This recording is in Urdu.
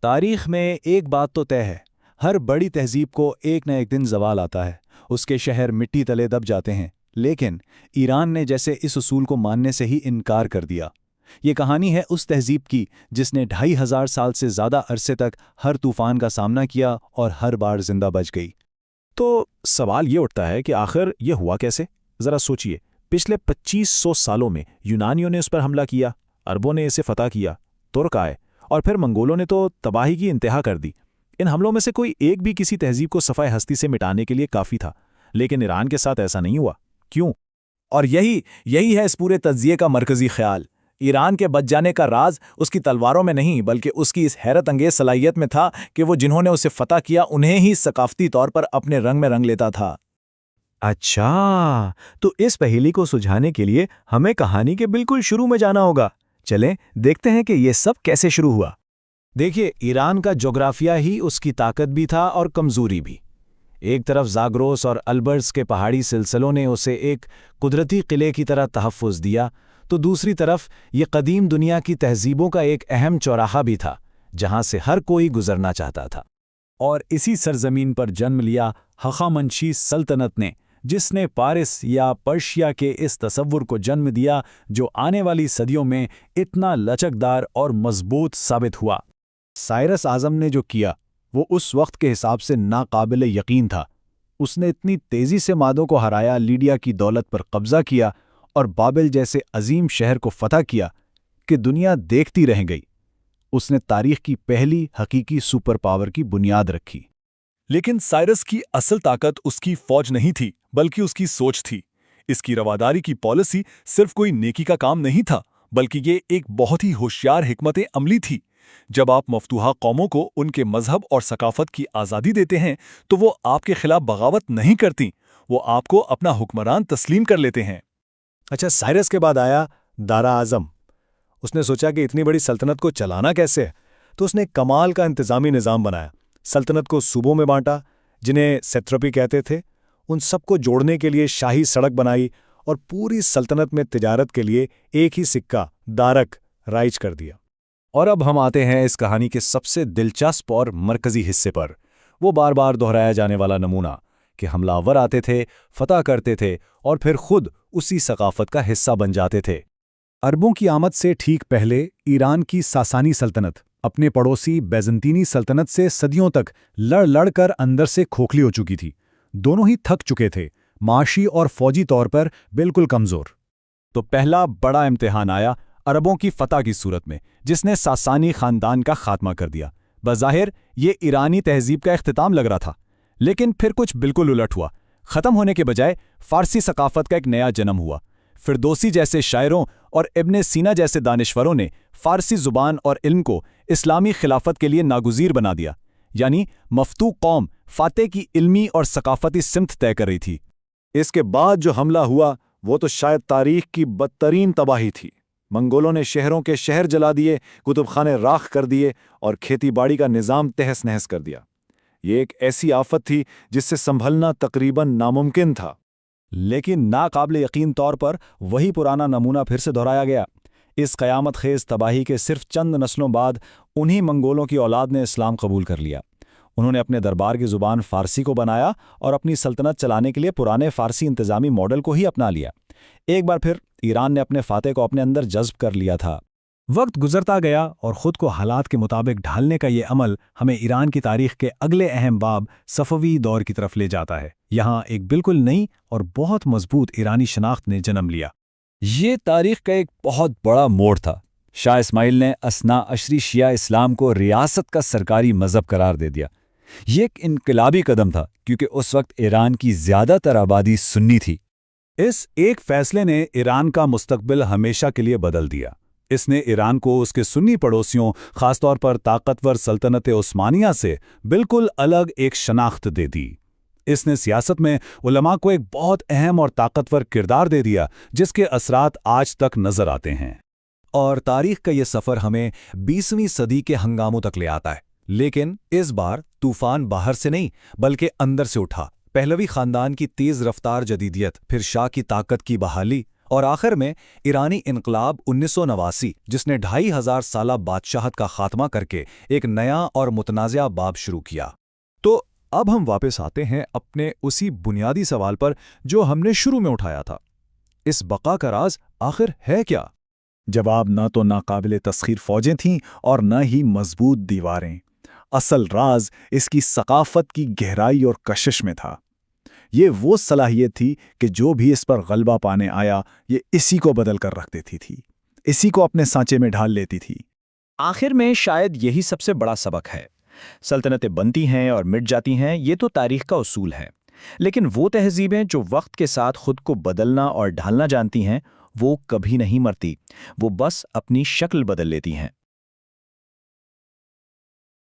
تاریخ میں ایک بات تو طے ہے، ہر بڑی تہذیب کو ایک نہ ایک دن زوال آتا ہے، اس کے شہر مٹی تلے دب جاتے ہیں، لیکن ایران نے جیسے اس اصول کو ماننے سے ہی انکار کر دیا۔ یہ کہانی ہے اس تہذیب کی جس نے 2500 سال سے زیادہ عرصے تک ہر طوفان کا سامنا کیا اور ہر بار زندہ بچ گئی۔ تو سوال یہ اٹھتا ہے کہ آخر یہ ہوا کیسے؟ ذرا سوچئے، پچھلے 2500 سالوں میں یونانیوں نے اس پر حملہ کیا، عربوں نے اسے فتح کیا، ترک آئے، اور پھر منگولوں نے تو تباہی کی انتہا کر دی۔ ان حملوں میں سے کوئی ایک بھی کسی تہذیب کو صفحہ ہستی سے مٹانے کے لیے کافی تھا، لیکن ایران کے ساتھ ایسا نہیں ہوا۔ کیوں؟ اور یہی ہے اس پورے تجزیے کا مرکزی خیال۔ ایران کے بچ جانے کا راز اس کی تلواروں میں نہیں بلکہ اس کی اس حیرت انگیز صلاحیت میں تھا کہ وہ جنہوں نے اسے فتح کیا انہیں ہی ثقافتی طور پر اپنے رنگ میں رنگ لیتا تھا۔ اچھا، تو اس پہیلی کو سلجھانے کے لیے ہمیں کہانی کے بالکل شروع میں جانا ہوگا۔ چلیں دیکھتے ہیں کہ یہ سب کیسے شروع ہوا۔ دیکھیے، ایران کا جغرافیہ ہی اس کی طاقت بھی تھا اور کمزوری بھی۔ ایک طرف زاگروس اور البرز کے پہاڑی سلسلوں نے اسے ایک قدرتی قلعے کی طرح تحفظ دیا، تو دوسری طرف یہ قدیم دنیا کی تہذیبوں کا ایک اہم چوراہا بھی تھا جہاں سے ہر کوئی گزرنا چاہتا تھا۔ اور اسی سرزمین پر جنم لیا ہخامنشی سلطنت نے، جس نے پارس یا پرشیا کے اس تصور کو جنم دیا جو آنے والی صدیوں میں اتنا لچکدار اور مضبوط ثابت ہوا۔ سائرس اعظم نے جو کیا وہ اس وقت کے حساب سے ناقابل یقین تھا۔ اس نے اتنی تیزی سے مادوں کو ہرایا، لیڈیا کی دولت پر قبضہ کیا اور بابل جیسے عظیم شہر کو فتح کیا کہ دنیا دیکھتی رہ گئی۔ اس نے تاریخ کی پہلی حقیقی سپر پاور کی بنیاد رکھی۔ لیکن سائرس کی اصل طاقت اس کی فوج نہیں تھی بلکہ اس کی سوچ تھی۔ اس کی رواداری کی پالیسی صرف کوئی نیکی کا کام نہیں تھا بلکہ یہ ایک بہت ہی ہوشیار حکمت عملی تھی۔ جب آپ مفتوحہ قوموں کو ان کے مذہب اور ثقافت کی آزادی دیتے ہیں تو وہ آپ کے خلاف بغاوت نہیں کرتی، وہ آپ کو اپنا حکمران تسلیم کر لیتے ہیں۔ اچھا، سائرس کے بعد آیا دارا اعظم۔ اس نے سوچا کہ اتنی بڑی سلطنت کو چلانا کیسے ہے، تو اس نے کمال کا انتظامی نظام بنایا۔ سلطنت کو صوبوں میں بانٹا جنہیں سیٹرپی کہتے تھے، ان سب کو جوڑنے کے لیے شاہی سڑک بنائی اور پوری سلطنت میں تجارت کے لیے ایک ہی سکہ دارک رائج کر دیا۔ اور اب ہم آتے ہیں اس کہانی کے سب سے دلچسپ اور مرکزی حصے پر، وہ بار بار دہرایا جانے والا نمونہ کہ حملہ آور آتے تھے، فتح کرتے تھے اور پھر خود اسی ثقافت کا حصہ بن جاتے تھے۔ عربوں کی آمد سے ٹھیک پہلے ایران کی ساسانی سلطنت اپنے پڑوسی بیزنطینی سلطنت سے صدیوں تک لڑ لڑ کر اندر سے کھوکھلی ہو چکی تھی۔ دونوں ہی تھک چکے تھے، معاشی اور فوجی طور پر بالکل کمزور۔ تو پہلا بڑا امتحان آیا عربوں کی فتح کی صورت میں، جس نے ساسانی خاندان کا خاتمہ کر دیا۔ بظاہر یہ ایرانی تہذیب کا اختتام لگ رہا تھا، لیکن پھر کچھ بالکل الٹ ہوا۔ ختم ہونے کے بجائے فارسی ثقافت کا ایک نیا جنم ہوا۔ فردوسی جیسے شاعروں اور ابن سینا جیسے دانشوروں نے فارسی زبان اور علم کو اسلامی خلافت کے لیے ناگزیر بنا دیا، یعنی مفتوح قوم فاتح کی علمی اور ثقافتی سمت طے کر رہی تھی۔ اس کے بعد جو حملہ ہوا وہ تو شاید تاریخ کی بدترین تباہی تھی۔ منگولوں نے شہروں کے شہر جلا دیے، کتب خانے راکھ کر دیے اور کھیتی باڑی کا نظام تہس نہس کر دیا۔ یہ ایک ایسی آفت تھی جس سے سنبھلنا تقریباً ناممکن تھا۔ لیکن ناقابل یقین طور پر وہی پرانا نمونہ پھر سے دہرایا گیا۔ اس قیامت خیز تباہی کے صرف چند نسلوں بعد انہی منگولوں کی اولاد نے اسلام قبول کر لیا۔ انہوں نے اپنے دربار کی زبان فارسی کو بنایا اور اپنی سلطنت چلانے کے لیے پرانے فارسی انتظامی ماڈل کو ہی اپنا لیا۔ ایک بار پھر ایران نے اپنے فاتح کو اپنے اندر جذب کر لیا تھا۔ وقت گزرتا گیا اور خود کو حالات کے مطابق ڈھالنے کا یہ عمل ہمیں ایران کی تاریخ کے اگلے اہم باب صفوی دور کی طرف لے جاتا ہے۔ یہاں ایک بالکل نئی اور بہت مضبوط ایرانی شناخت نے جنم لیا۔ یہ تاریخ کا ایک بہت بڑا موڑ تھا۔ شاہ اسماعیل نے اثنا عشری شیعہ اسلام کو ریاست کا سرکاری مذہب قرار دے دیا۔ یہ ایک انقلابی قدم تھا کیونکہ اس وقت ایران کی زیادہ تر آبادی سنی تھی۔ اس ایک فیصلے نے ایران کا مستقبل ہمیشہ کے لیے بدل دیا۔ اس نے ایران کو اس کے سنی پڑوسیوں، خاص طور پر طاقتور سلطنت عثمانیہ سے بالکل الگ ایک شناخت دے دی۔ اس نے سیاست میں علماء کو ایک بہت اہم اور طاقتور کردار دے دیا جس کے اثرات آج تک نظر آتے ہیں۔ اور تاریخ کا یہ سفر ہمیں 20ویں صدی کے ہنگاموں تک لے آتا ہے، لیکن اس بار طوفان باہر سے نہیں بلکہ اندر سے اٹھا۔ پہلوی خاندان کی تیز رفتار جدیدیت، پھر شاہ کی طاقت کی بحالی اور آخر میں ایرانی انقلاب 1989 جس نے 2500 سالہ بادشاہت کا خاتمہ کر کے ایک نیا اور متنازع باب شروع کیا۔ تو اب ہم واپس آتے ہیں اپنے اسی بنیادی سوال پر جو ہم نے شروع میں اٹھایا تھا، اس بقا کا راز آخر ہے کیا؟ جواب نہ تو ناقابل تسخیر فوجیں تھیں اور نہ ہی مضبوط دیواریں۔ اصل راز اس کی ثقافت کی گہرائی اور کشش میں تھا۔ یہ وہ صلاحیت تھی کہ جو بھی اس پر غلبہ پانے آیا یہ اسی کو بدل کر رکھ دیتی تھی، اسی کو اپنے سانچے میں ڈھال لیتی تھی۔ آخر میں شاید یہی سب سے بڑا سبق ہے۔ سلطنتیں بنتی ہیں اور مٹ جاتی ہیں، یہ تو تاریخ کا اصول ہے، لیکن وہ تہذیبیں جو وقت کے ساتھ خود کو بدلنا اور ڈھالنا جانتی ہیں وہ کبھی نہیں مرتی، وہ بس اپنی شکل بدل لیتی ہیں۔